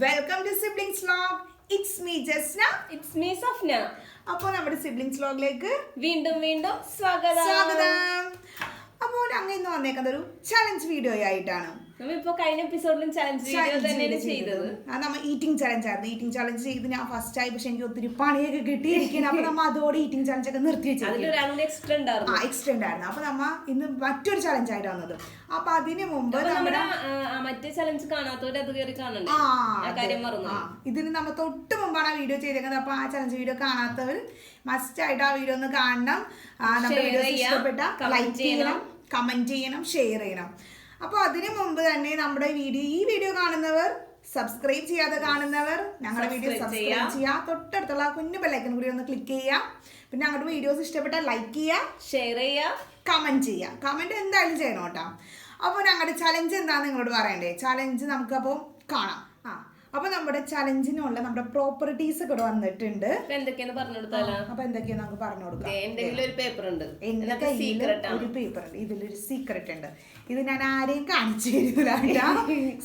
Welcome to siblings vlog. It's me Jasna. It's me Safna. അപ്പോൾ നമ്മുടെ siblings വ്ലോഗിലേക്ക് വീണ്ടും സ്വാഗതം. അപ്പോൾ അങ്ങ് ഇന്ന് വന്നേക്കുന്നത് ഒരു ചലഞ്ച് വീഡിയോ ആയിട്ടാണ്. നമ്മളിപ്പോ കഴിഞ്ഞ എപ്പിസോഡിലും ചലഞ്ച് വീഡിയോ തന്നെയാണ് ചെയ്തത്. നമ്മൾ ഈറ്റിംഗ് ചലഞ്ച് ആയിരുന്നു. ഈറ്റിംഗ് ചലഞ്ച് ചെയ്ത് ഞാൻ ഫസ്റ്റ് ആയി, പക്ഷെ എനിക്ക് ഒത്തിരി പണിയൊക്കെ കിട്ടിയിരിക്കണം. അപ്പൊ നമ്മ അതോടെ ഈറ്റിംഗ് ചലഞ്ച് ഒക്കെ നിർത്തി വെച്ചു. എക്സ്ട്രാ ഉണ്ടായിരുന്നു. അപ്പൊ നമ്മ ഇന്ന് മറ്റൊരു ചലഞ്ച് ആയിട്ട് വന്നത്. അപ്പൊ അതിന് മുമ്പ് നമ്മുടെ മറ്റേ ചലഞ്ച് കാണാത്തവര് അത് കയറി കാണണ്ടേ, കാര്യം മറന്നു. ഇതിന് നമ്മ തൊട്ട് മുമ്പാണ് ആ വീഡിയോ ചെയ്തേക്കുന്നത്. അപ്പൊ ആ ചലഞ്ച് വീഡിയോ കാണാത്തവർ മസ്റ്റ് ആയിട്ട് ആ വീഡിയോ ഒന്ന് കാണണം. നമ്മുടെ വീഡിയോ ഇഷ്ടപ്പെട്ട ലൈക്ക് ചെയ്യണം, കമന്റ് ചെയ്യണം, ഷെയർ ചെയ്യണം. അപ്പോൾ അതിനു മുമ്പ് തന്നെ നമ്മുടെ ഈ വീഡിയോ കാണുന്നവർ, സബ്സ്ക്രൈബ് ചെയ്യാതെ കാണുന്നവർ ഞങ്ങളുടെ വീഡിയോ സബ്സ്ക്രൈബ് ചെയ്യുക. തൊട്ടടുത്തുള്ള കുഞ്ഞു ബെല്ലൈക്കൺ കൂടി ഒന്ന് ക്ലിക്ക് ചെയ്യുക. പിന്നെ ഞങ്ങളുടെ വീഡിയോസ് ഇഷ്ടപ്പെട്ടാൽ ലൈക്ക് ചെയ്യുക, ഷെയർ ചെയ്യുക, കമന്റ് ചെയ്യുക. കമന്റ് എന്തായാലും ചെയ്യണം കേട്ടോ. അപ്പോൾ ഞങ്ങളുടെ ചലഞ്ച് എന്താണെന്ന് നിങ്ങളോട് പറയണ്ടേ? ചലഞ്ച് നമുക്കപ്പോൾ കാണാം. അപ്പൊ നമ്മുടെ ചലഞ്ചിനുള്ള നമ്മുടെ പ്രോപ്പർട്ടീസ് ഒക്കെ വന്നിട്ടുണ്ട്. എന്തൊക്കെയാന്ന് പറഞ്ഞു കൊടുത്താലോ? അപ്പൊ എന്തൊക്കെയാ നമുക്ക് പറഞ്ഞു കൊടുക്കാം. എന്തെങ്കിലും ഒരു പേപ്പർ ഉണ്ട്, എന്റെ കയ്യിൽ ഒരു പേപ്പർ ഉണ്ട്. ഇതിലൊരു സീക്രട്ട് ഉണ്ട്. ഇത് ഞാൻ ആരെയും കാണിച്ചു തരൂല,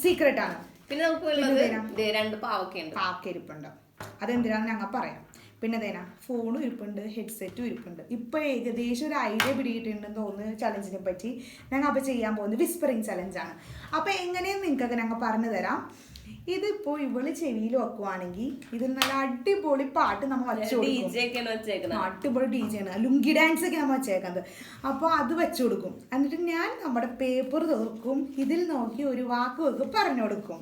സീക്രട്ട് ആണ്. പിന്നെ നമുക്ക് രണ്ട് പാവക്ക ഇരിപ്പുണ്ട്. അതെന്തിനാന്ന് ഞങ്ങൾ പറയാം. പിന്നെ തേനാ ഫോണും ഇരിപ്പുണ്ട്, ഹെഡ്സെറ്റും ഇരിപ്പുണ്ട്. ഇപ്പൊ ഏകദേശം ഒരു ഐഡിയ പിടിയിട്ടുണ്ടെന്ന് തോന്നുന്നു ചലഞ്ചിനെ പറ്റി. ഞങ്ങൾ അപ്പൊ ചെയ്യാൻ പോകുന്നത് വിസ്പറിങ് ചലഞ്ചാണ്. അപ്പൊ എങ്ങനെയെന്ന് നിങ്ങൾക്കൊക്കെ ഞങ്ങൾ പറഞ്ഞു തരാം. ഇതിപ്പോ ഇവള് ചെവിയിൽ വെക്കുവാണെങ്കിൽ ഇതിൽ നല്ല അടിപൊളി പാട്ട് നമ്മൾ വെച്ചു കൊടുക്കും. അടിപൊളി DJ ആണ്, ലുങ്കി ഡാൻസ് ഒക്കെ നമ്മൾ വെച്ചേക്കുന്നത്. അപ്പോൾ അത് വെച്ചു കൊടുക്കും. എന്നിട്ട് ഞാൻ നമ്മുടെ പേപ്പർ തുറക്കും, ഇതിൽ നോക്കി ഒരു വാക്ക് പറഞ്ഞു കൊടുക്കും.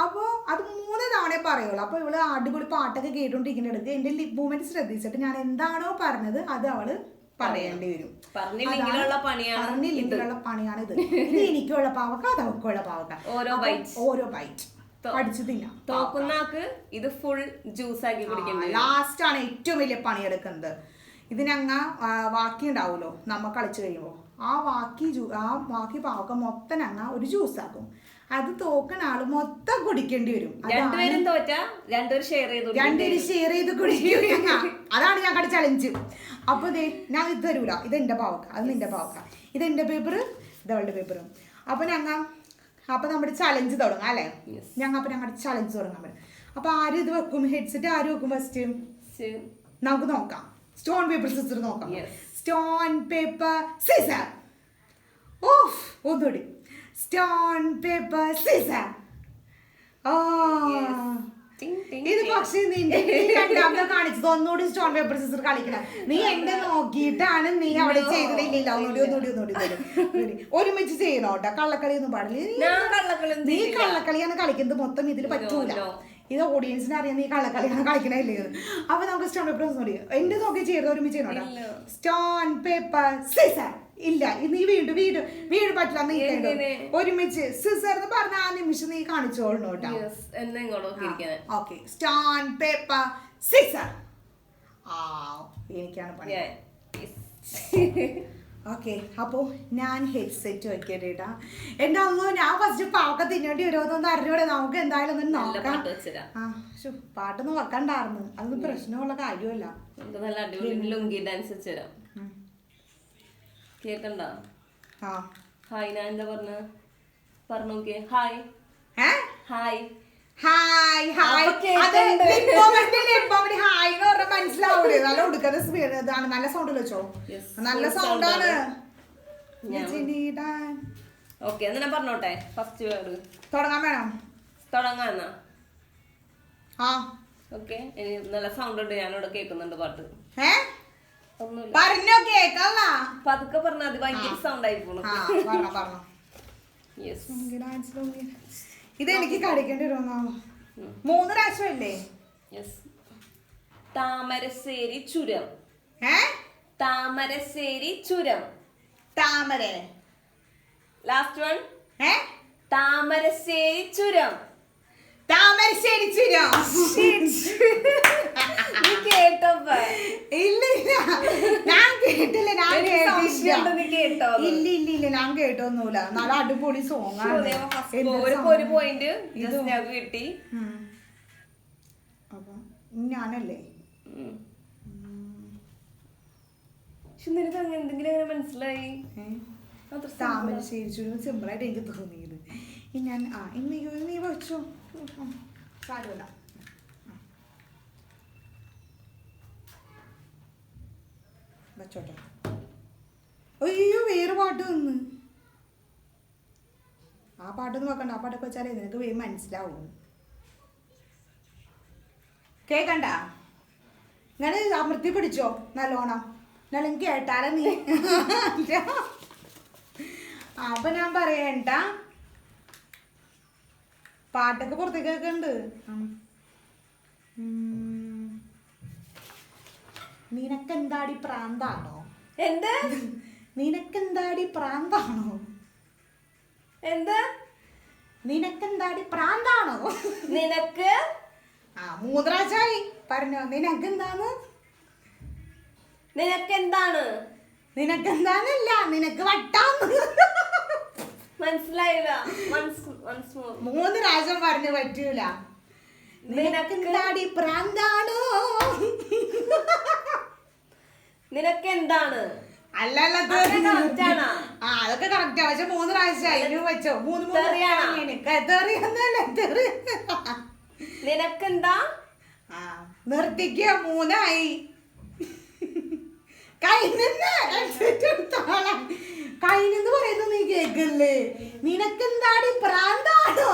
അപ്പോൾ അത് 3 തവണ പറയുള്ളൂ. അപ്പോൾ ഇവള് അടിപൊളി പാട്ടൊക്കെ കേട്ടോണ്ടിരിക്കുന്നിടത്ത് എൻ്റെ ലിപ് മൂവ്മെന്റ് ശ്രദ്ധിച്ചിട്ട് ഞാൻ എന്താണോ പറഞ്ഞത് അത് അവള് പറയേണ്ടി വരും. പറഞ്ഞില്ലെങ്കിലുള്ള പണിയാണ് ഇത്. ഇത് എനിക്കുള്ള പാവക്ക, അത് അവക്കുള്ള പാവക്ക. ഓരോ ബൈറ്റ് പഠിച്ചു തിന്നാം. തോക്കുന്നാക്ക് ഇത് ഫുൾ ജ്യൂസ് ആക്കി കുടിക്കുന്നത്. ലാസ്റ്റ് ആണ് ഏറ്റവും വലിയ പണിയെടുക്കുന്നത്. ഇതിനങ്ങ ബാക്കി ഉണ്ടാവുമല്ലോ നമ്മ കളിച്ചു കഴിയുമ്പോൾ, ആ ബാക്കി പാവക്ക മൊത്തം അങ്ങ ഒരു ജ്യൂസ് ആക്കും. അത് തോക്കണ ആള് മൊത്തം കുടിക്കേണ്ടി വരും. രണ്ടുപേരും തോറ്റാ രണ്ടുപേരും ഷെയർ ചെയ്ത് കുടിക്കും. അതാണ് ഞങ്ങളുടെ ചലഞ്ച്. അപ്പൊ ഞാൻ ഇത് തരൂല, ഇത് എന്റെ പാവക്ക, അത് നിന്റെ പാവക്ക, ഇത് എന്റെ പേപ്പർ, ഇത് അവളുടെ പേപ്പറും. അപ്പൊ നമ്മുടെ ചലഞ്ച് തുടങ്ങാം അല്ലേ? ഞങ്ങളുടെ ചലഞ്ച് തുടങ്ങാൻ പറ്റും. അപ്പൊ ആരും ഇത് വെക്കും, ഹെഡ്സെറ്റ് ആര് വെക്കും ഫസ്റ്റ്? നമുക്ക് നോക്കാം. സ്റ്റോൺ പേപ്പർ സിസർ നോക്കാം. Stone paper scissor. ഓഫ്, ഒന്നുകൂടി. Stone paper scissor. ഇത് പക്ഷേ രണ്ടാമത്തെ കാണിച്ചത് ഒന്നുകൂടി സ്റ്റോൺ പേപ്പർ സിസർ കളിക്കണം. നീ എന്നെ നോക്കിയിട്ടാണ് നീ അവിടെ ചെയ്തിട്ടില്ല. ഒന്നുകൂടി ഒരുമിച്ച് ചെയ്യണോ കേട്ടോ. കള്ളക്കളിയൊന്നും പാടില്ല. നീ കള്ളക്കളിയാണ് കളിക്കുന്നത്, മൊത്തം ഇതിൽ പറ്റൂല. ഇത് ഓഡിയൻസിനെ അറിയാം നീ കള്ളക്കളിയാണ് കളിക്കണില്ലേ. അപ്പൊ നമുക്ക് സ്റ്റോൺ പേപ്പർ സിസർ എന്റെ നോക്കി ചെയ്ത് ഒരുമിച്ച് ചെയ്യണോട്ടോ. Stone paper scissor. ഇല്ല, നീ വീട് പറ്റില്ല. നീ ഒരുമിച്ച് സിസർ എന്ന് പറഞ്ഞ ആ നിമിഷം നീ കാണിച്ചോളൂ കേട്ടോ. Okay, stone paper scissor. എനിക്കാണ് പണി. ഓക്കെ, അപ്പോ ഞാൻ ഹെഡ്സെറ്റ് വെക്കേട്ടാ. എന്റെ അമ്മ ഞാൻ ഫസ്റ്റ് പാവക്ക തിന്നേണ്ടി വരുമോന്നൊന്നും അറിഞ്ഞൂടെ. നമുക്ക് എന്തായാലും ഒന്ന് നോക്കാം. പാട്ടൊന്നും വെക്കണ്ടായിരുന്നു, അതൊന്നും പ്രശ്നമുള്ള കാര്യമല്ല. കേക്കണ്ട? ഹായ്, ഞാൻ എന്താ പറഞ്ഞോക്കേ. ഹായ് ഹായ് ഹായ് ഹായ് മനസ്സിലാവൂലേ? നല്ല ഉടുക്കുന്ന സ്പീഡ് ഇതാണ്. നല്ല സൗണ്ട് വെച്ചോ, നല്ല സൗണ്ടാണ്. ഓക്കെ, എന്നാ ഞാൻ പറഞ്ഞോട്ടെ. ഫസ്റ്റ് വേർഡ് തുടങ്ങാൻ വേണം. തുടങ്ങാന്നാ? ഓക്കെ, നല്ല സൗണ്ട് ഉണ്ട്, ഞാനിവിടെ കേൾക്കുന്നുണ്ട് പാട്ട്. പറഞ്ഞോ, കേക്കല്ല, പതുക്കെ പറഞ്ഞാൽ അത് ഭയങ്കര സൗണ്ട് ആയി പോണു. ഇതെനിക്ക് കളിക്കേണ്ടി വരുമോ? 3 പ്രാവശ്യമല്ലേ? താമരശ്ശേരി ചുരം. താമരശ്ശേരി ചുരം. താമര. Last one. താമരശ്ശേരി ചുരം. താമരശ്ശേരി ചുരം. കേട്ടപ്പോ ഇല്ല, ഞാൻ കേട്ടില്ല. കേട്ടോ? ഇല്ല, ഞാൻ കേട്ടൊന്നുമില്ല. നല്ല അടിപൊളി സോങ് ആണ്. ഒരു പോയിന്റ് കിട്ടി. അപ്പൊ ഞാനല്ലേ? നിനക്ക് എന്തെങ്കിലും അങ്ങനെ മനസ്സിലായി? താമരശ്ശേരി ചുരം സിമ്പിളായിട്ട് എനിക്ക് തോന്നിയത്. ഞാൻ നീ വെച്ചോ. സാരമില്ല. വെച്ചോട്ടെ. അയ്യോ വേറെ പാട്ട് വന്ന്. ആ പാട്ടൊന്നും വെക്കണ്ട. ആ പാട്ടൊക്കെ വെച്ചാലേ നിനക്ക് വേഗം മനസ്സിലാവും. കേക്കണ്ട? ഞാൻ അമൃത്തി പിടിച്ചോ നല്ലോണം. എന്നാലും കേട്ടാലോ നീ. അപ്പൊ ഞാൻ പറയണ്ട, പാട്ടൊക്കെ പുറത്തേക്കൊക്കെ ഉണ്ട്. നിനക്കെന്താടി പ്രാന്താണോ? എന്ത്? നിനക്കെന്താടി പ്രാന്താണോ? എന്ത്? നിനക്കെന്താടി പ്രാന്താണോ? നിനക്ക് 3 പ്രാവശ്യമായി പറഞ്ഞോ. നിനക്കെന്താന്ന്? നിനക്കെന്താണ്? നിനക്കെന്താന്നല്ല, നിനക്ക് വട്ടാന്ന്. മനസ്സിലായില്ല. 3 പ്രാവശ്യം പറഞ്ഞു പറ്റൂല. നിനക്കെന്താടി പ്രാന്താണോ? നിനക്കെന്താണ്? അല്ലല്ലത് അതൊക്കെ കറക്റ്റാ. പക്ഷെ 3 പ്രാവശ്യമായി. ഇനി വെച്ചോ. 3 നിനക്കെന്താ? നിർത്തിക്ക. 3 ആയി. കൈനെന്ന് പറയുന്നു നീ കേക്കല്ലേ? നിനക്കെന്താടി പ്രാന്താണോ?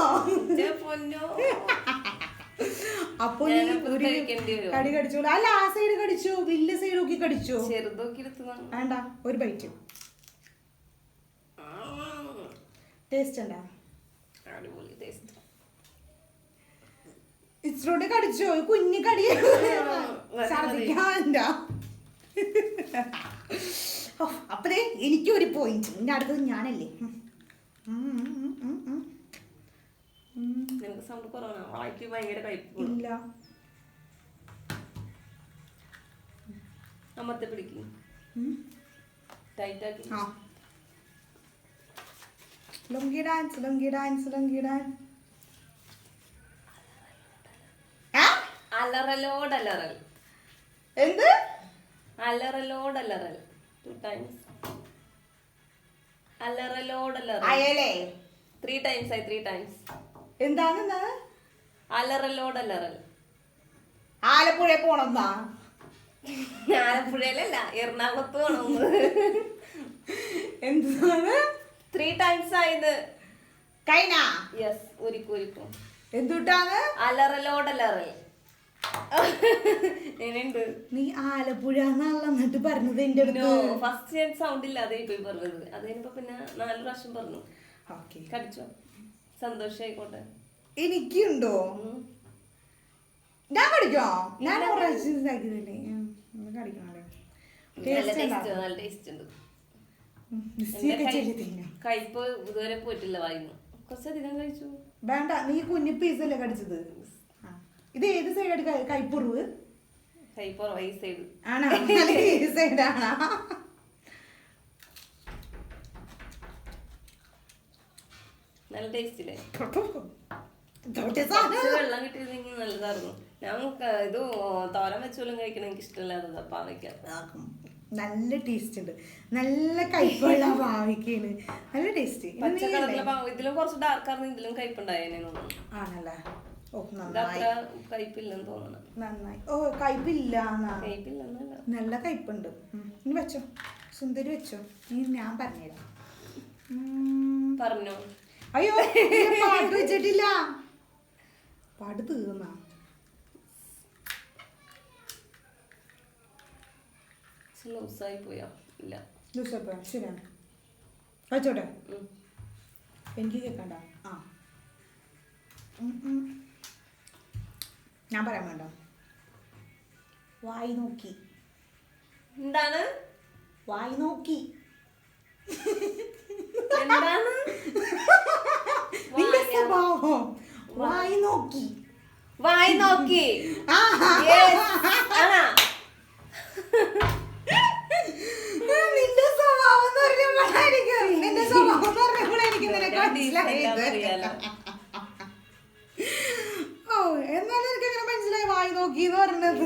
അപ്പൊ നീ ഒരു കടി കടിച്ചോളൂ. അല്ല, ആ സൈഡ് കടിച്ചോ, വലിയ സൈഡ് നോക്കി കടിച്ചോ. വേണ്ട, ഒരു ബൈറ്റ്. ടേസ്റ്റ് ഉണ്ടാ? ഇച്ചിരോടെ കടിച്ചോ. കുഞ്ഞു കടി ഛർദിക്കാണ്ട. അപ്പതേ എനിക്കൊരു പോയിന്റ്. എന്റെ അടുത്തത് ഞാനല്ലേ. ഇല്ല. അമ്മത്തെ പിടിക്കും. ടൈറ്റാക്കി. Lungi dance, lungi dance, lungi dance. അലറലോടലറൽ. എന്ത്? അലറലോടലറൽ. 2 times. അലറലോടലറൽ. അയലേ 3 times ആയി. 3 times. എന്താണ്? അലറലോടലറൽ. ആലപ്പുഴ പോണെന്നാ? ആലപ്പുഴയിലല്ല, എറണാകുളത്ത് പോണെന്ന്. എന്താണ്? 3 times ആയത്. കൈന? യെസ്. ഒരിക്കും. എന്തുട്ടാണ്? അലറലോടലറൽ. എങ്ങനെയുണ്ട്? നീ ആലപ്പുഴ എന്നിട്ട് പറഞ്ഞത് എന്റെ അടുത്ത്. ഫസ്റ്റ് ഞാൻ സൗണ്ട് ഇല്ലാതെ പോയി പറഞ്ഞത്. അത് കഴിഞ്ഞപ്പോ പിന്നെ 4 പ്രാവശ്യം പറഞ്ഞു. കടിച്ചോ? സന്തോഷായിക്കോട്ടെ. എനിക്കുണ്ടോ? ഞാൻ കടിക്കോ? ഞാൻ കടിക്കണല്ലേ? നല്ല ടേസ്റ്റ് ഉണ്ട്. കയ്പ് ഇതുവരെ പോയിട്ടില്ല വായിന്ന്. കുറച്ചധികം കഴിച്ചു. വേണ്ട, നീ കുഞ്ഞു പീസല്ലേ കടിച്ചത്. ഇത് ഏത് സൈഡ് കൈപ്പുറവ്? കൈപ്പുറവ് ഈ സൈഡ് ആണോ? ഈ സൈഡാണോ? നല്ല ടേസ്റ്റ് ഇല്ലേ? വെള്ളം കിട്ടിയിരുന്നെങ്കിൽ നല്ലതായിരുന്നു. ഞാൻ ഇത് തോരൻ വെച്ചോലും കഴിക്കണം. എനിക്ക് ഇഷ്ടമില്ലാത്തത് പാവയ്ക്ക. നല്ല ടേസ്റ്റ് ഉണ്ട്. നല്ല കയ്പുള്ള പാവയ്ക്കാണ്. നല്ല ടേസ്റ്റ്. ഇതിലും കുറച്ച് ഡാർക്കായിരുന്നു. ഇതിലും കയ്പുണ്ടായേനെ തോന്നുന്നു. ആണല്ലേ? കയ്പില്ലെന്ന് തോന്നണം. നന്നായി. ഓ, കയ്പില്ല. കയ്പില്ലെന്നല്ല, നല്ല കയ്പുണ്ട്. ഇനി വെച്ചോ, സുന്ദരി വെച്ചോ. ഇനി ഞാൻ പറഞ്ഞുതരാം. പറഞ്ഞോ. അയ്യോ, പാട്ട് വെച്ചിട്ടില്ല. പാട്ട് തീർന്നാ? ലൂസായി പോയാ? ഇല്ല, ലൂസായി പോയാ. ശരിയാണ്. വെച്ചോട്ടെ. എനിക്ക് കേൾക്കണ്ട. ഞാൻ പറയാൻ വേണ്ട. വായി നോക്കി. എന്താണ്? വായി നോക്കി. എന്താണ് നിന്റെ സ്വഭാവം? വായി നോക്കി. വായി നോക്കി. നിന്റെ സ്വഭാവം എന്ന് പറഞ്ഞപ്പോഴായിരിക്കും. നിന്റെ സ്വഭാവം എന്ന് പറഞ്ഞപ്പോഴായിരിക്കും നിനക്ക് മനസ്സിലായത്. ഓ, എന്നാലും എനിക്ക് എങ്ങനെ മനസ്സിലായി വായി നോക്കി എന്ന് പറഞ്ഞത്?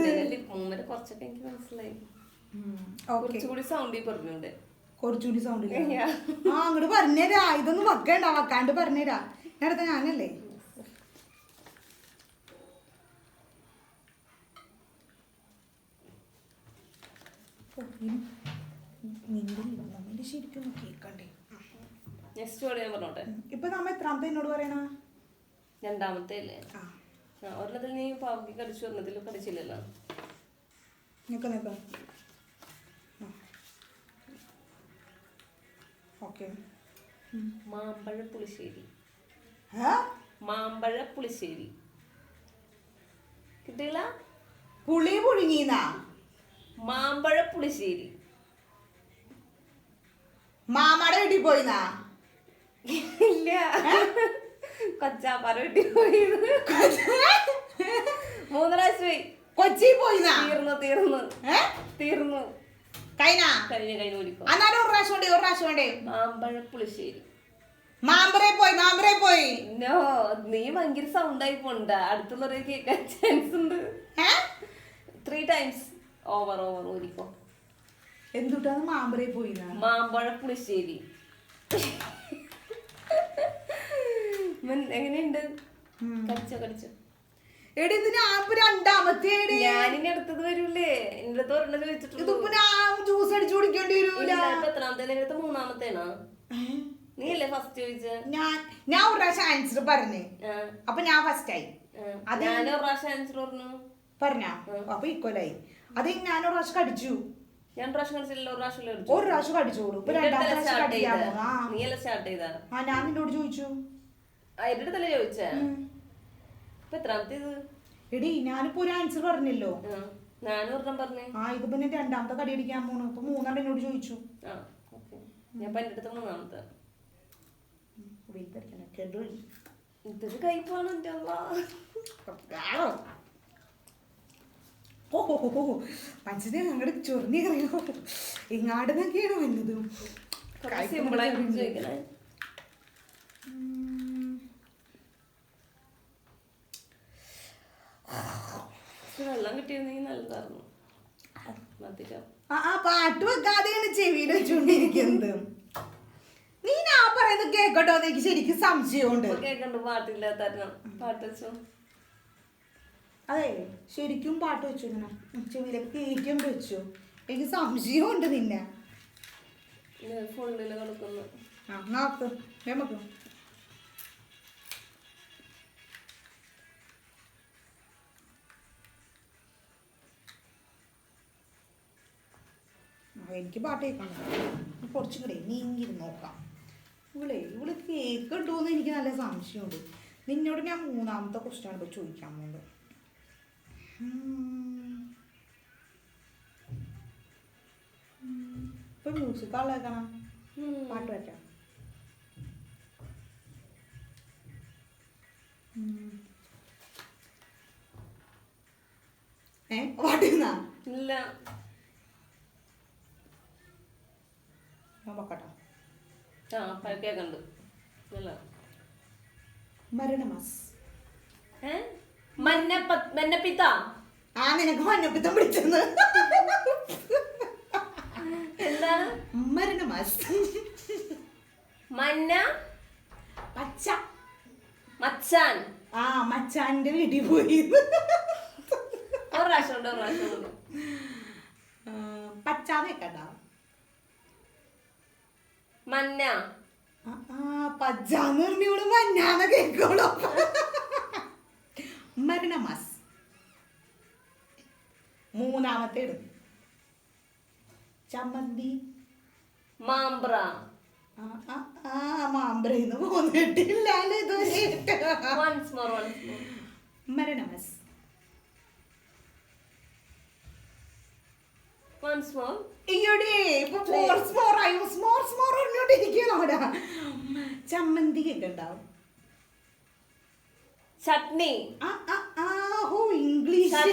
കുറച്ചൊക്കെ എനിക്ക് മനസ്സിലായി. കുറച്ചുകൂടി സൗണ്ടിൽ പറഞ്ഞുണ്ട്. കുറച്ചുകൂടി സൗണ്ടിൽ അങ്ങോട്ട് പറഞ്ഞുതരാ. ഇതൊന്നും വെക്കണ്ട, വെക്കാണ്ട് പറഞ്ഞുതരാ. അടുത്ത ഞാനല്ലേ? നിന്റെ ശരിക്കും കേൾക്കണ്ടേ? നെക്സ്റ്റ് വേർഡ് ഞാൻ പറഞ്ഞോട്ടെ. ഇപ്പൊ നമ്മ എത്രാമത്തെ എന്നോട് പറയണ? രണ്ടാമത്തെ അല്ലേ? ഒരെണ്ണത്തിൽ നീ പാവയ്ക്ക് കടിച്ചു, ഒരെണ്ണത്തിൽ കടിച്ചില്ലല്ലോ. നിക്ക ഓക്കെ. മാമ്പഴ പുളിശ്ശേരി. മാമ്പഴ പുളിശ്ശേരി കിട്ടില്ല? പുളി പുഴുങ്ങിന്നാ? മാമ്പഴ പുളിശ്ശേരി. മാമാടെ വീട്ടിൽ പോയിന്നാ? ഇല്ല, കൊച്ചാപ്പാറ വീട്ടിൽ പോയി. 3 പ്രാവശ്യം പോയി. കൊച്ചി പോയിന്നാ? തീർന്നു. കഴിഞ്ഞ ഓടിക്കോ. ഒരു പ്രാവശ്യം വേണ്ടേ? മാമ്പഴ പുളിശ്ശേരി. മാമ്പറേ പോയി. നോ, നീ ഭയങ്കര സൗണ്ടായി പോണ്ട, അടുത്തുള്ളവരെ കേൾക്കാൻ ചാൻസ് ഉണ്ട്. 3 times ഓവർ ഓടിക്കോ. എന്തുട്ടാണ് മാമ്പറേ പോയി? മാമ്പഴ പുളിശ്ശേരി. എങ്ങനെയുണ്ട്? കടിച്ചോ. എടി ഇത് ഞാൻ രണ്ടാമത്തെ. ഞാനിനി അടുത്തത് വരൂലേ? എന്റെ അടുത്ത് ഒരെണ്ണം ചോദിച്ചിട്ടുണ്ട്. ജ്യൂസ് അടിച്ചു കുടിക്കേണ്ടി വരൂല. എത്രാമത്തെ? 3ാമത്തേനാ? നീ അല്ലേ ഫസ്റ്റ് ചോദിച്ചേ? ഞാൻ ഒരു പ്രാവശ്യം ആൻസർ പറഞ്ഞു, അപ്പൊ ഞാൻ ഫസ്റ്റ് ആയി. ഞാൻ ഒരു പ്രാവശ്യം ആൻസർ പറഞ്ഞോ? അപ്പൊ ഈക്വലായി. അത് ഞാൻ ഒരു പ്രാവശ്യം കടിച്ചു. ഞാൻ പ്രാവശ്യം കടിച്ചില്ല, ഒരു പ്രാവശ്യം കടിച്ചോളൂ. ഇപ്പൊ രണ്ടാമത്തെ നീ അല്ലേ സ്റ്റാർട്ട് ചെയ്താ? ഞാൻ നിന്നോട് ചോദിച്ചു. എന്റെ അടുത്തല്ലേ ചോദിച്ചേ? ഇപ്പൊ എത്രാമത്തേത്? എടി ഞാനിപ്പോ ഒരു ആൻസർ പറഞ്ഞല്ലോ. ഞാനും ഒരെണ്ണം പറഞ്ഞേ. ഇതിപ്പോ ഞാൻ രണ്ടാമത്തെ കടി അടിക്കാൻ പോണു. അപ്പൊ 3 എന്നോട് ചോദിച്ചു. ഞാൻ എന്റെ അടുത്ത് 3ാമത്തെ. ഇതൊരു കൈപ്പാണ് എന്റെ. മനസ്സിനെ അങ്ങോട്ട് ചൊറിഞ്ഞു കറിയോ? ഇങ്ങാടുന്നൊക്കെയാണ് വന്നതും. സിമ്പിളായി ചോദിക്കണേ. വെള്ളം കിട്ടിയിരുന്നെങ്കിൽ നല്ലതായിരുന്നു. പാട്ട് വെക്കാതെയാണ് ചെവിയിൽ വെച്ചുകൊണ്ടിരിക്കുന്നത്. നീ ഞാൻ പറയുന്നത് കേക്കട്ടോ? എനിക്ക് ശരിക്കും സംശയമുണ്ട്. കേക്കണ്ട്, പാട്ടില്ലാത്ത പാട്ട് വെച്ചോ. അതെ, ശരിക്കും പാട്ട് വെച്ചു. ഇങ്ങനെ ചെവിയിലേക്ക് കയറ്റിയും വെച്ചു. എനിക്ക് സംശയമുണ്ട് നിന്നെ. ഫോണിൽ കിടക്കുന്നു. നോക്ക് നമുക്ക്. എനിക്ക് പാട്ട് കേൾക്കണം. കുറച്ചും കൂടെ നീങ്ങിരി നോക്കാം. ഇവള് കേൾക്കണ്ടോന്ന് എനിക്ക് നല്ല സംശയമുണ്ട്. നിന്നോട് ഞാൻ 3ാമത്തെ ക്വസ്റ്റ്യൻ ആണ് ചോദിക്കാൻ പോകുന്നത്. ഇപ്പൊ മ്യൂസിക് ആളേക്കണം, പാട്ട് വെക്കാം. പാട്ടുന്നാ? ഇല്ല, കേക്കണ്ട്. മരണമാസ്. മന്നപ്പിത്ത. നിനക്ക് മഞ്ഞപ്പിത്തം പിടിച്ചെന്ന്. എന്താണ് മരണമാസ്? മന്ന പച്ച. മച്ചാൻ. മച്ചാന്റെ വീട്ടിൽ പോയി. ഒരു പ്രാവശ്യം പച്ചാന്ന് കേക്കണ്ട. മന്ന. പച്ചാന്ന് പറഞ്ഞോളൂ, മഞ്ഞാന്ന് കേക്കോളൂ. മരണമാസ്. 3ാമത്തെ ഇടും. ചമ്മന്തി. മാമ്പ്ര. മാമ്പ്രന്ന് പോന്നിട്ടില്ല. മരണമാസ്. ചമ്മന്തി കേൾക്കണ്ടാവും. ചട്നി. ഇംഗ്ലീഷ്.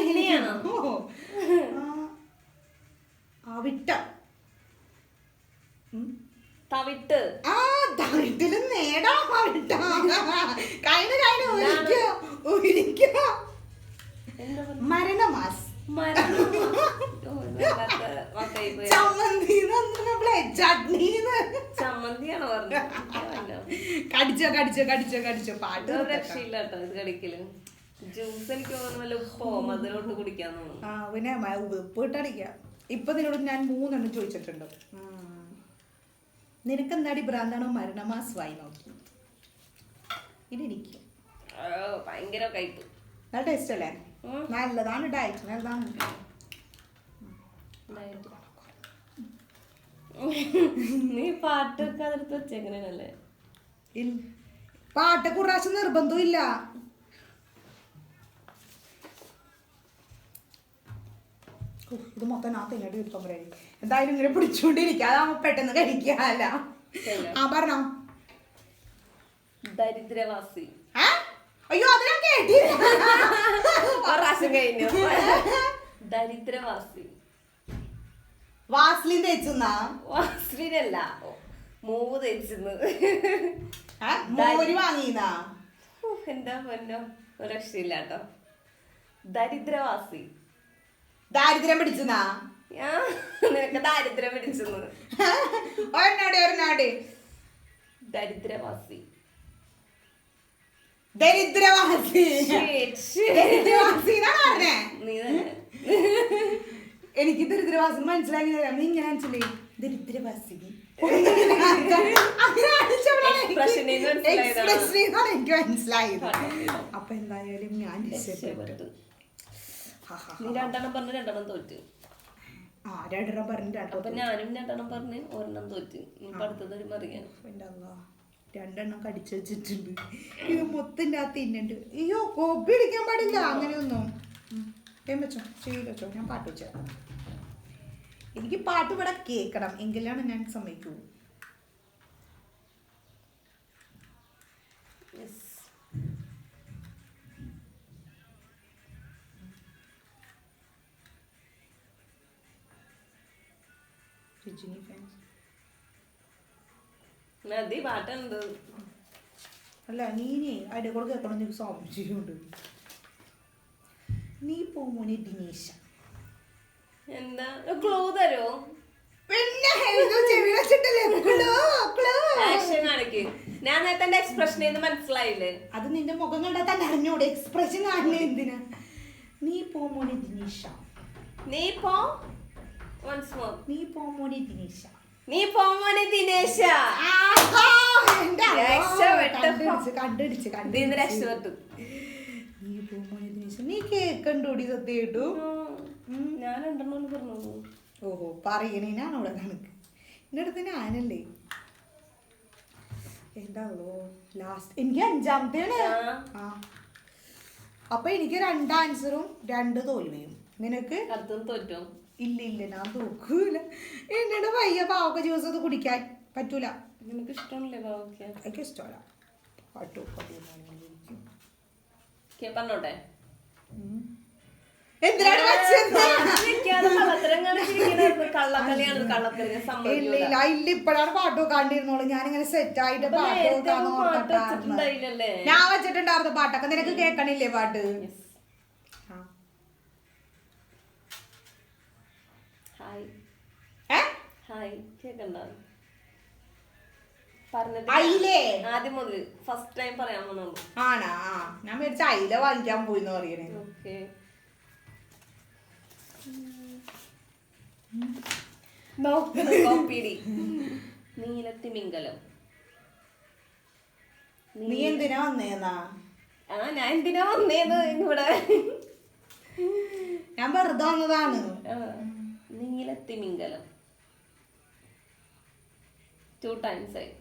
തവിട്ട്. തവിട്ടില് നേടാ. മരണമാസ്. ചമ്മന്തിയാണോ കടിച്ചോ പാട്ട് രക്ഷയില്ല കേട്ടോ ഇത് കടിക്കല്. ജ്യൂസ് എനിക്ക് തോന്നുന്നു വല്ല ഉപ്പോ മധുരോട്ട് കുടിക്കാൻ തോന്നുന്നു. പിന്നെ ഉപ്പ് ഇട്ടടിക്കാം. ഇപ്പൊ നിന്നോട് ഞാൻ 3 ചോദിച്ചിട്ടുണ്ട്. നിനക്ക് എന്താടി ഭ്രാന്താണോ മരണമാസമായി നോക്കി ഇടിക്കും. ഭയങ്കര കയ്പ്. നല്ല ടേസ്റ്റ് അല്ലേ? നല്ലതാണ്, ഡയറ്റ് നല്ലതാണ്. നീ പാട്ടൊക്കെ അതെടുത്ത് വെച്ചേക്കണല്ലേ? പാട്ട് കുറച്ച് നിർബന്ധം ഇല്ല. ഇത് മൊത്തം ഞാൻ തിന്നിട്ട് കിട്ടും. എന്തായാലും ഇങ്ങനെ പിടിച്ചോണ്ടിരിക്കുക, അതാവുമ്പോ പെട്ടെന്ന് കഴിക്കാല്ല. പറഞ്ഞോ. ദരിദ്രവാസി. അയ്യോ അത് ഞാൻ കേട്ടില്ല. കഴിഞ്ഞു. ദരിദ്രവാസി. വാസ്ലിൻ തേച്ചുന്നാ? വാസ്ലിനല്ല, മൂവ് തേച്ചെന്ന്. മോര് വാങ്ങിന്നാ? എന്താ പൊന്നോ, ഒരു രക്ഷയില്ല കേട്ടോ. ദരിദ്രവാസി. ദാരിദ്ര്യം പിടിച്ചെന്നാ? നിനക്ക് ദാരിദ്ര്യം പിടിച്ചെന്ന്. ഒരെണ്ണോടെ. ദരിദ്രവാസി. ദരിദ്രവാസി. എനിക്ക് ദരിദ്രവാസി മനസ്സിലാക്കി. നീ ഇങ്ങനെ മനസ്സിലായി ദരിദ്രവാസി. എനിക്ക് മനസ്സിലായത്. അപ്പൊ എന്തായാലും ഞാൻ രക്ഷപ്പെട്ടു. നീ 2 പറഞ്ഞു 2 തോറ്റ്. 2 പറഞ്ഞു. അപ്പൊ ഞാനും 2 പറഞ്ഞ് 1 തോറ്റ്. ഇപ്പൊ അടുത്തത് അറിയാൻ 2 കടിച്ചു വെച്ചിട്ടുണ്ട്. ഇത് മൊത്തം ഞാൻ തിന്നുണ്ട്. അയ്യോ കോപ്പി അടിക്കാൻ പാടില്ല അങ്ങനെയൊന്നും. വെച്ചോ ചെയ്തോ, ഞാൻ പാട്ട് വെച്ചോ. എനിക്ക് പാട്ട് ഇവിടെ കേൾക്കണം, എങ്കിലാണ് ഞാൻ സമ്മതിക്കൂ. നദി പാട്ടുണ്ട്. അല്ല നീനെ അതിൻ്റെ കൂടെ കേൾക്കണം എനിക്ക് സംശയമുണ്ട്. നീ പോമോനെ ദിനേശ. എന്താ ക്ലൂ തരോ? പിന്നെ ഞാൻ നേരത്തെ എക്സ്പ്രഷൻ മനസ്സിലായില്ലേ? അത് നിന്റെ മുഖം കണ്ടാൽ തന്നെ അറിഞ്ഞൂടെ എക്സ്പ്രഷൻ കാണുന്നത് എന്തിനാ? നീ പോമോനെ ദിനേശ. നീ പോ നീ പോമോനെ ദിനേശ. നീ പോമോനെ ദിനേശ. കണ്ടുപിടിച്ച് രക്ഷപ്പെട്ടു. നീ പോമോനെ ദിനേശ. നീ കേക്കണ്ടോടി സത്യായിട്ടു? ഞാൻ 2 പറഞ്ഞു. ഓഹോ പറയണേനാണ് അവിടെ കണക്ക്. എൻ്റെ അടുത്ത് ഞാനല്ലേ. എന്താണല്ലോ ലാസ്റ്റ് എനിക്ക് 5ാമത്തെയാണ്. അപ്പൊ എനിക്ക് 2 ആൻസറും 2 തോൽവിയും. നിനക്ക് തോറ്റോ? ഇല്ല ഞാൻ തോക്കൂല. എന്നോട് വയ്യ പാവക്ക ജ്യൂസ് അത് കുടിക്കാൻ പറ്റൂല. നിനക്ക് ഇഷ്ടമല്ലേ പാവക്ക? എനിക്ക് ഇഷ്ടമല്ല. പറഞ്ഞോട്ടെ. എന്തിനാണ് ഇപ്പോഴാണ് പാട്ട് വെക്കാണ്ടിരുന്നോളൂ. ഞാനിങ്ങനെ സെറ്റ് ആയിട്ട് പാട്ട് വെക്കാന്ന് ഓർത്തിട്ടായിരുന്നു. ഞാൻ വെച്ചിട്ടുണ്ടായിരുന്നു പാട്ടൊക്കെ. നിനക്ക് കേൾക്കണില്ലേ പാട്ട്? ആദ്യം മുതൽ ഫസ്റ്റ് ടൈം പറയാൻ പോണുള്ളൂ. ആണാ? ഞാൻ മേടിച്ച അയില വാങ്ങിക്കാൻ പോയിന്ന് പറയണേ. നീലത്തിമിംഗലം. നീ എന്തിനാ വന്നേന്നാ? ഞാൻ എന്തിനാ വന്നേന്ന് ഇവിടെ? ഞാൻ വെറുതെ വന്നതാണ്. നീലത്തിമിംഗലം 2 times ആയി.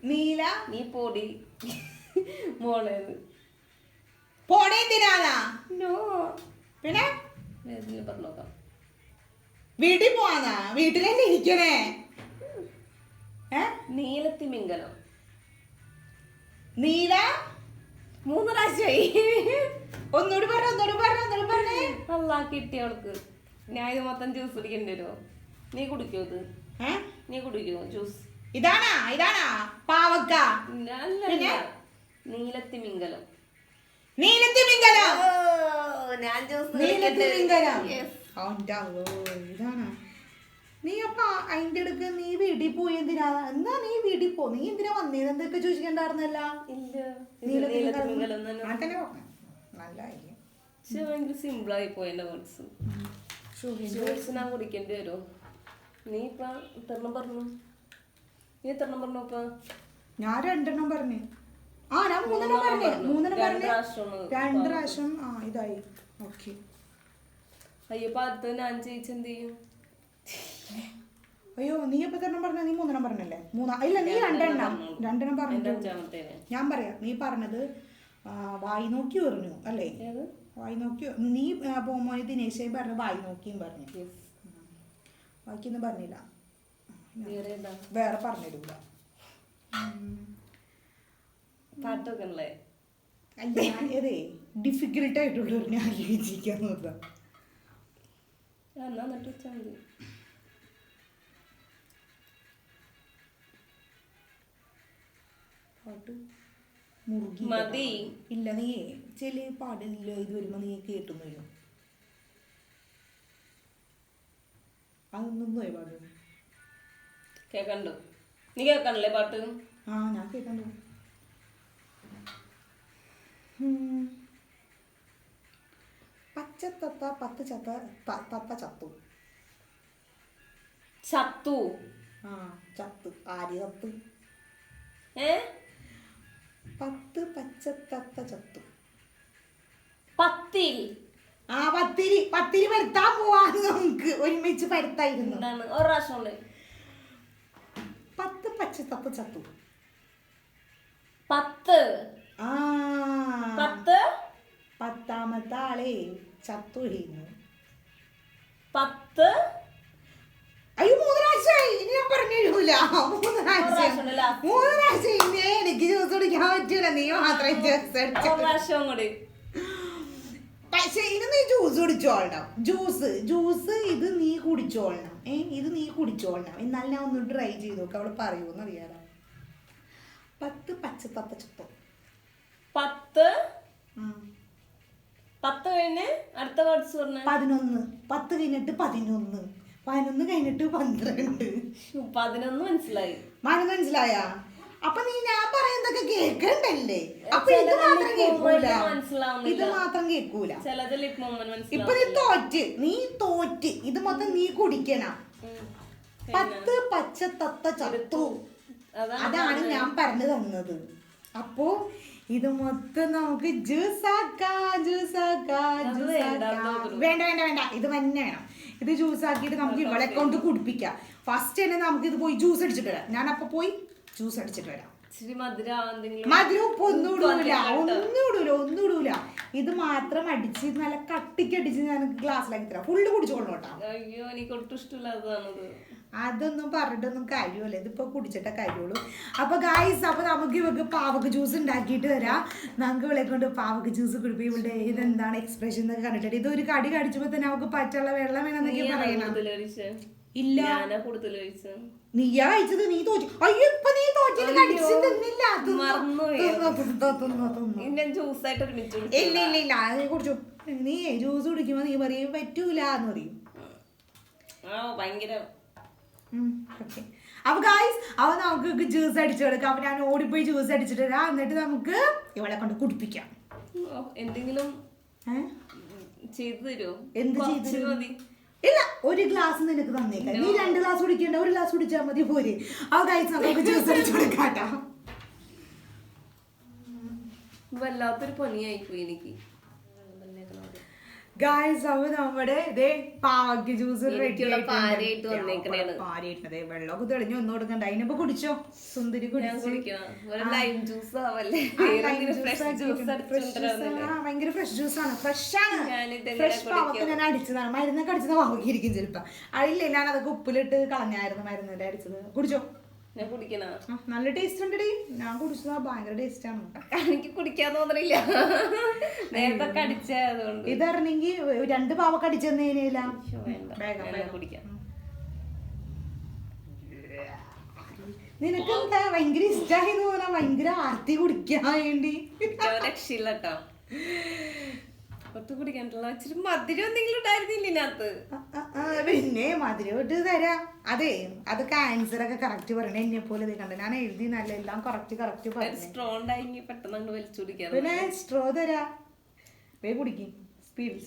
നീല നീ പോടി മോളേന്ന്. പോടെ എന്തിനാന്നാ? പിന്നെ പറഞ്ഞോക്കാം. വീട്ടിൽ പോവാന്നാ? വീട്ടിലല്ലേ ഇരിക്കണേ? നീലത്തിമിംഗലം. നീല 3 പ്രാവശ്യമായി. ഒന്നുകൂടി പറഞ്ഞേ. അല്ലാ കിട്ടിയവൾക്ക്. ഞാൻ ഇത് മൊത്തം ജ്യൂസ് കുടിക്കേണ്ടി വരുമോ? നീ കുടിക്കോ ഇത്? നീ കുടിക്കോ ജ്യൂസ്? ഇതാണാ പാവക്ക? നീലത്തിമിംഗലം. ഞാൻ ജ്യൂസ് ഇതാണ്. നീ അപ്പൊ അതിന്റെ അടുക്ക് നീ വീട്ടിൽ പോയി എന്തിനാ? എന്നാ നീ വീട്ടിൽ പോ. നീ എന്തിനാ വന്നേന്ന് എന്തൊക്കെ ചോദിക്കണ്ടായിരുന്നല്ല? സിമ്പിളായി പോയി എന്റെ വേർഡ്സ്. ജ്യൂസ് ഞാൻ കുടിക്കേണ്ടി വരുമോ? നീ ഇപ്പൊ എത്രണ്ണം പറഞ്ഞു? നീ എത്രണ്ണം പറഞ്ഞു ഇപ്പൊ? ഞാൻ 2 എണ്ണം പറഞ്ഞു. ഞാൻ 3 എണ്ണം പറഞ്ഞു. 3 എണ്ണം പറഞ്ഞു. 2 പ്രാവശ്യം ഇതായി. ഓക്കെ. അയ്യോ അത് ഞാൻ ജയിച്ചെന്ത് ചെയ്യും? അയ്യോ നീ എപ്പോ എണ്ണം പറഞ്ഞ? നീ 3 എണ്ണം പറഞ്ഞല്ലേ? ഇല്ല നീ 2 എണ്ണം പറഞ്ഞു. ഞാൻ പറയാം. നീ പറഞ്ഞത് വായി നോക്കി പറഞ്ഞു അല്ലേ? വായി നോക്കി. നീ പോകുമ്പോൾ ദിനേശ് പറഞ്ഞു വായി നോക്കിയും പറഞ്ഞു. ബാക്കിയൊന്നും പറഞ്ഞില്ല. വേറെ പറഞ്ഞിടൂല. പാട്ടൊക്കെ അതെ ഡിഫിക്കൽട്ട് ആയിട്ടുള്ളവർ ഞാൻ ആലോചിക്കാൻ നോക്കാം. പാട്ട് മുറുകി ഇല്ല. നീ ചില പാടില്ല ഇത് വരുമ്പോ നീ കേട്ടുന്നു. അതൊന്നും പാടും കേക്കണ്ടോ? നീ കേക്കണല്ലേ പാട്ട്? ഞാൻ കേക്കണ്ടു. പച്ചത്തത്ത 10 തത്ത ചത്തു. ചത്തു? ചത്തു. ആര് ചത്തു? 10 പച്ചത്തത്ത ചത്തു. പത്തിരി പരത്താൻ പോവാന്ന് നമുക്ക് ഒരുമിച്ച് പരത്തായിരുന്നു. 10 പച്ചത്തത്ത ചത്തു. 10 10ാമത്തെ ആളെ ചത്തു കഴിഞ്ഞു. 10 അയ്യോ 3 പ്രാവശ്യമായി. ഇനി ഞാൻ പറഞ്ഞു തരൂല. 3 പ്രാവശ്യം എനിക്ക് ജ്യൂസ് കുടിക്കാൻ പറ്റൂല. നീ മാത്രം ജ്യൂസ് അടിച്ചു. പക്ഷെ ഇത് നീ ജ്യൂസ് കുടിച്ചോളണം. ജ്യൂസ് ഇത് നീ കുടിച്ചോളണം. ഇത് നീ കുടിച്ചോളണം. എന്നാൽ ഞാൻ ഒന്ന് ട്രൈ ചെയ്ത് നോക്കാം. അവള് പറയൂന്ന് അറിയാലോ. 10 പച്ചത്തത്ത ചത്തു. 10 കഴിഞ്ഞ് അടുത്ത വേർഡ്സ് പറഞ്ഞ 11. 10 കഴിഞ്ഞിട്ട് 11. 11 കഴിഞ്ഞിട്ട് 12. 11 മനസ്സിലായി. മനസ്സിലായാ? അപ്പൊ നീ ഞാൻ പറയുന്നതൊക്കെ കേക്കണ്ടല്ലേ? അപ്പൊ ഇത് മാത്രം കേക്കൂല. ഇപ്പൊ നീ തോറ്റ്. ഇത് മൊത്തം നീ കുടിക്കണം. 10 പച്ചത്തത്ത ചത്തു. അതാണ് ഞാൻ പറഞ്ഞു തന്നത്. അപ്പോ ഇത് മൊത്തം നമുക്ക് വേണ്ട. ഇത് തന്നെ വേണം. ഇത് ജ്യൂസ് ആക്കിയിട്ട് നമുക്ക് ഇവളെ കൊണ്ട് കുടിപ്പിക്കാം. ഫസ്റ്റ് തന്നെ നമുക്ക് ഇത് പോയി ജ്യൂസ് അടിച്ചിട്ട് വരാം. ഞാൻ അപ്പൊ പോയി ജ്യൂസ് അടിച്ചിട്ട് വരാം. മധുരം ഒന്നും ഇടൂല. ഇത് മാത്രം അടിച്ച് നല്ല കട്ടിക്കടിച്ച് ഞാൻ ഗ്ലാസ്സിലാക്കി തരാം. ഫുള്ള് കുടിച്ചോളൂ കേട്ടോ. അയ്യോ എനിക്ക് ഒട്ടും ഇഷ്ടമില്ലാത്തതാണത്. അതൊന്നും പറഞ്ഞിട്ടൊന്നും കാര്യമല്ല. ഇതിപ്പോ കുടിച്ചിട്ടേ കാര്യമുള്ളൂ. അപ്പൊ ഗായ്സ്, അപ്പൊ നമുക്ക് ഇവക്ക് പാവക്ക് ജ്യൂസ് ഉണ്ടാക്കിയിട്ട് വരാം. നമുക്ക് ഇവളെ കൊണ്ട് പാവക്ക് ജ്യൂസ് കുടിപ്പി. ഇവളുടെ ഇതെന്താണ് എക്സ്പ്രഷൻ എന്നൊക്കെ കണ്ടിട്ട് ഇത് ഒരു കടി കടിച്ചപ്പോ തന്നെ അവക്ക് പറ്റുള്ള വെള്ളം വേണമെന്നൊക്കെ പറയണം. ഇല്ല നീയാ കഴിച്ചത്. നീ തോറ്റു. അയ്യോ ഇപ്പൊ നീ തോറ്റിട്ട് കടിച്ചു തിന്നില്ല. ഇല്ല നീ കുടിച്ചു. നീ ജ്യൂസ് കുടിക്കുമ്പോ നീ പറയും പറ്റൂല എന്ന് പറയും. അപ്പൊ ഗായ്സ്, നമുക്ക് ജ്യൂസ് അടിച്ചു കൊടുക്കാം. അപ്പൊ ഞാൻ ഓടിപ്പോയി ജ്യൂസ് അടിച്ചിട്ട് വരാം. എന്നിട്ട് നമുക്ക് ഇവളെ കൊണ്ട് കുടിപ്പിക്കാം. എന്തെങ്കിലും ചെയ്തു തരുമോ? എന്ത് ചെയ്തു? ഇല്ല, ഒരു ഗ്ലാസ് നിനക്ക് തന്നേക്കാം. നീ 2 ഗ്ലാസ് കുടിക്കണ്ട, 1 ഗ്ലാസ് കുടിച്ചാൽ മതി പോരെ. ആ ഗായ്സ്, നമുക്ക് ജ്യൂസ് അടിച്ചു കൊടുക്കാട്ടോ. വല്ലാത്തൊരു പണിയായിപ്പോയി എനിക്ക്. ഗായ്സ്, അപ്പൊ നമ്മുടെ ഇതേ പാവയ്ക്ക് ജ്യൂസ് പാരയായിട്ട് വെള്ളമൊക്കെ തെളിഞ്ഞു ഒന്നും കൊടുക്കണ്ട. അതിനിപ്പോ കുടിച്ചോ സുന്ദരി. ഭയങ്കര ഫ്രഷ് ജ്യൂസാണ്. ഫ്രഷാണ്. ഫ്രഷ് പാവക്ക് ഞാൻ അടിച്ചതാണ്. മരുന്നൊക്കെ അടിച്ചത് വാങ്ങിയിരിക്കും ചിലപ്പോ. അതില്ലേ, ഞാൻ അതൊക്കെ ഉപ്പിലിട്ട് കളഞ്ഞായിരുന്നു മരുന്നിന്റെ അടിച്ചത്. കുടിച്ചോ? നല്ല ടേസ്റ്റ് ഉണ്ടടി. ഞാൻ കുടിച്ചതാ. ഭയങ്കര ടേസ്റ്റ് ആണ്. എനിക്ക് കുടിക്കാൻ തോന്നണില്ല. നേരത്തെ അടിച്ചതുകൊണ്ട്. ഇതറിഞ്ഞെങ്കിൽ 2 പാവക്ക് അടിച്ചെന്നേനില്ല. നിനക്ക് എന്താ ഭയങ്കര ഇഷ്ടമായി തോന്നാ? ഭയങ്കര ആർത്തി കുടിക്കാൻ വേണ്ടി രക്ഷയില്ല കേട്ടോ. കുടിക്കാനുള്ള ഇച്ചിരി മധുരം എന്തെങ്കിലും ഉണ്ടായിരുന്നില്ല ഇതിനകത്ത്. പിന്നെ മധുരം ഇട്ട് തരാം. അതെ, അത് ആൻസർ ഒക്കെ കറക്റ്റ് പറയണേ. എന്നെ പോലെ കണ്ട ഞാൻ എഴുതി നല്ല എല്ലാം കറക്റ്റ് പെട്ടെന്ന് വലിച്ചു കുടിക്കാം. പിന്നെ സ്ട്രോ തരാ. വേ കുടിക്കും. സ്പീഡിൽ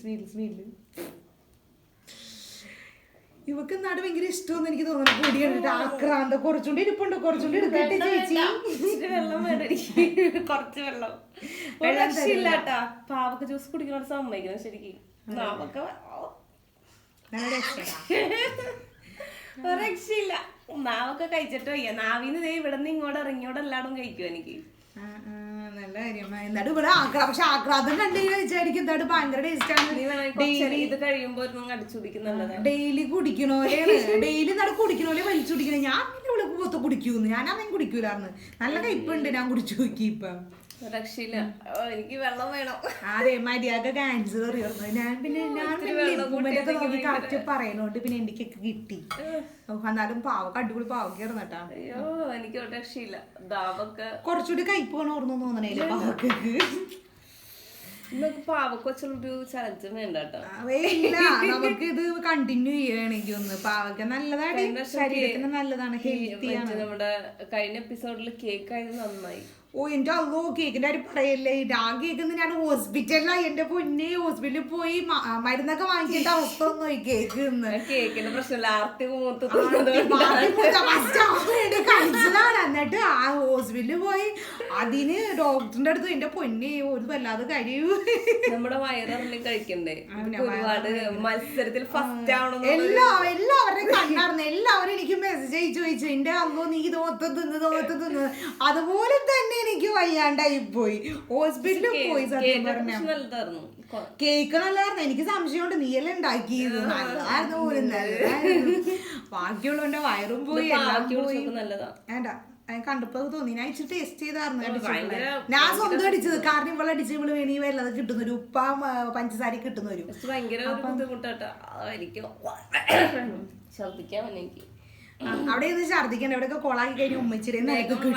ഇവക്ക് നാട് ഭയങ്കര ഇഷ്ടമെന്ന് എനിക്ക് തോന്നുന്നു. പൊടി കണ്ടിട്ട് ആക്രാന്ത. കുറച്ചുകൂടി ഇരിപ്പുണ്ട്, കുറച്ചുകൂടി എടുക്കട്ടെ ചേച്ചി. വെള്ളം വേണം, കുറച്ച് വെള്ളം. രക്ഷയില്ലാട്ടാ. പാവക്ക ജ്യൂസ് കുടിക്കണ സമ്മതിക്കണം ശരിക്കും. നാവക്ക രക്ഷയില്ല. നാവൊക്കെ കഴിച്ചിട്ട് വയ്യ. നാവിന്ന് ഇവിടെ നിന്ന് ഇങ്ങോട്ട് ഇറങ്ങിയോടെ എല്ലാടും കഴിക്കും എനിക്ക്. നല്ല കാര്യം. എന്നാലും ഇവിടെ പക്ഷെ ആക്രാന്തം കണ്ടു വിചാരിക്കും എന്താ ഭയങ്കര ടേസ്റ്റ് ആണ്. ഇത് കഴിയുമ്പോ അടിച്ചു കുടിക്കുന്നുള്ളത് ഡെയിലി കുടിക്കണോലെ, ഡെയിലി നട കുടിക്കണോലെ വലിച്ചു കുടിക്കണേ. ഞാൻ പിന്നെ ഇവിടെ മൊത്തം കുടിക്കൂന്ന്. ഞാൻ അമ്മയും കുടിക്കൂലാന്ന്. നല്ല കയ്പുണ്ട്. ഞാൻ കുടിച്ചു നോക്കി. ഇപ്പൊ രക്ഷയില്ല. എനിക്ക് വെള്ളം വേണം. അതെ മര്യാദ ക്യാൻസർ അറിയുന്നു. ഞാൻ പിന്നെ നോക്കി കറക്റ്റ് പറയണോണ്ട് പിന്നെ എനിക്കൊക്കെ കിട്ടി. എന്നാലും പാവക്ക അടിപൊളി പാവക്കായിരുന്നു കേട്ടാ. അയ്യോ എനിക്ക് രക്ഷയില്ല. ദാവൊക്കെ കുറച്ചുകൂടി കയ്പ് വേണം ഓർന്നു തോന്നണേ പാവക്കക്ക്. ഇന്നൊക്കെ പാവക്ക വെച്ചുള്ളൊരു ചലഞ്ചും വേണ്ട കേട്ടോ. ഇല്ല, നമുക്ക് ഇത് കണ്ടിന്യൂ ചെയ്യണമെങ്കിൽ ഒന്ന്. പാവക്ക നല്ലതാണ്, ശരീരത്തിന് നല്ലതാണ്, ഹെൽത്തിയാണ്. നമ്മുടെ കഴിഞ്ഞ എപ്പിസോഡിൽ കേക്ക് ആയത് നന്നായി. ഓ എന്റെ അല്ലോ കേക്കിന്റെ കാര്യം പറയല്ലേ. ആ കേക്ക് ഞാൻ ഹോസ്പിറ്റലിലായി. എന്റെ പൊന്നെ ഹോസ്പിറ്റലിൽ പോയി മരുന്നൊക്കെ വാങ്ങിക്കേണ്ട അവസ്ഥ ഒന്നും കേക്ക് കേക്കിന്റെ പ്രശ്നമില്ല. ആർത്തി കഴിച്ചതാണ്. എന്നിട്ട് ആ ഹോസ്പിറ്റലിൽ പോയി അതിന് ഡോക്ടറിന്റെ അടുത്ത് എന്റെ പൊന്നെ ഒരു വല്ലാതെ കഴിയൂ. നമ്മുടെ വയറിറങ്ങി കഴിക്കണ്ടേ. ഒരുപാട് മത്സരത്തിൽ ഫസ്റ്റ് ആവണം. എല്ലാവരുടെയും കണ്ടായിരുന്നു. എല്ലാവരും എനിക്ക് മെസ്സേജ് അയച്ചു ചോദിച്ചു എന്റെ അല്ലോ നീ തോത്ത തിന്ന്. അതുപോലെ തന്നെ എനിക്ക് വയ്യാണ്ടായി പോയി. ഹോസ്പിറ്റലിൽ പോയി. സത്യം പറഞ്ഞ കേക്ക് നല്ലതായിരുന്നു. എനിക്ക് സംശയമുണ്ട് നീയല്ലേ ഉണ്ടാക്കിയത്. നല്ലതായിരുന്നു പോലും, നല്ലതായിരുന്നു. ബാക്കിയുള്ളവന്റെ വയറും പോയി, എല്ലാം പോയി. വേണ്ട കണ്ടപ്പോ തോന്നി. ഞാൻ ഇച്ചിരി ടേസ്റ്റ് ചെയ്തായിരുന്നു. ഞാൻ സ്വന്തം അടിച്ചത്. കാരണം ഇവളെ അടിച്ച് ഇവള് വേണി വല്ലത് കിട്ടുന്ന ഒരു ഉപ്പ പഞ്ചസാര കിട്ടുന്ന ഒരു ഭയങ്കര ബുദ്ധിമുട്ടാട്ടോ. എനിക്ക് ഛർദിക്കാൻ എനിക്ക് അവിടെ ഇത് ഛർദിക്കണ്ട. എവിടെയൊക്കെ കൊളാക്കി കഴിഞ്ഞ് ഉമ്മച്ചിരി കിട്ടും.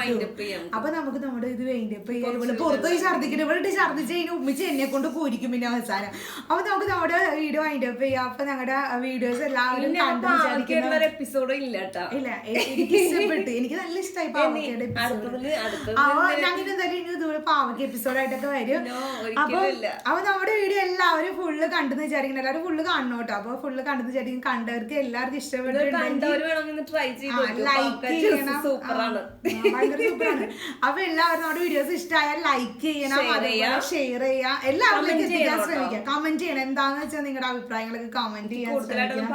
അപ്പൊ നമുക്ക് നമ്മുടെ ഇത് വേണ്ടപ്പോ ഇവിടെ പുറത്ത് പോയി ഛർദിക്കണം. ഇവിടെ ഛർദിച്ച് കഴിഞ്ഞാൽ ഉമ്മച്ചി എന്നെ കൊണ്ട് പോയിരിക്കും പിന്നെ അവസാനം. അപ്പൊ നമുക്ക് നമ്മുടെ വീഡിയോ വൈൻഡപ്പ് ചെയ്യാം. അപ്പൊ ഞങ്ങളുടെ വീഡിയോസ് എല്ലാവരും എപ്പിസോഡും ഇല്ല. എനിക്ക് ഇഷ്ടപ്പെട്ടു. എനിക്ക് നല്ല ഇഷ്ടമായി പാവക്കയുടെ എപ്പിസോഡ്. ഞങ്ങൾ എന്തായാലും ഇനി ഇതുപോലെ പാവക്ക എപ്പിസോഡായിട്ടൊക്കെ വരും. അപ്പൊ നമ്മുടെ വീഡിയോ എല്ലാവരും ഫുള്ള് കണ്ടെന്ന് വിചാരിക്കണം. എല്ലാവരും ഫുള്ള് കാണണം കേട്ടോ. അപ്പൊ ഫുള്ള് കണ്ടെന്ന് വിചാരിക്കും. കണ്ടവർക്ക് എല്ലാവർക്കും ഇഷ്ടപ്പെട്ടു. ലൈക്ക് ചെയ്യണം. സൂപ്പറാണ്. അപ്പൊ എല്ലാവരും നമ്മുടെ വീഡിയോസ് ഇഷ്ടമായാൽ ലൈക്ക് ചെയ്യണം, ഷെയർ ചെയ്യാം, എല്ലാവരിലേക്കും എത്തിക്കാൻ ശ്രമിക്കാം. കമന്റ് ചെയ്യണം. എന്താന്ന് വെച്ചാൽ നിങ്ങളുടെ അഭിപ്രായങ്ങളൊക്കെ കമന്റ് ചെയ്യാൻ ശ്രമിക്കാം.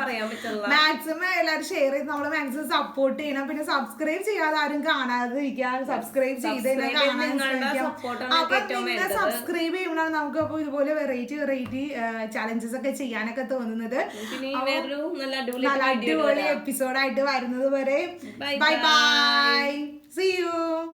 മാക്സിമം എല്ലാവരും ഷെയർ ചെയ്ത് നമ്മളെ മാക്സിമം സപ്പോർട്ട് ചെയ്യണം. പിന്നെ സബ്സ്ക്രൈബ് ചെയ്യാതെ ആരും കാണാതിരിക്കാൻ സബ്സ്ക്രൈബ് ചെയ്ത് കാണാൻ ശ്രമിക്കാം. അപ്പൊ നിങ്ങൾ സബ്സ്ക്രൈബ് ചെയ്യുമ്പോഴാണ് നമുക്ക് അപ്പൊ ഇതുപോലെ വെറൈറ്റി ചലഞ്ചസ് ഒക്കെ ചെയ്യാനൊക്കെ തോന്നുന്നത്. നല്ല അടിപൊളി എപ്പിസോഡായിട്ട് വരുന്നത് വരെ ബൈ ബൈ. See you.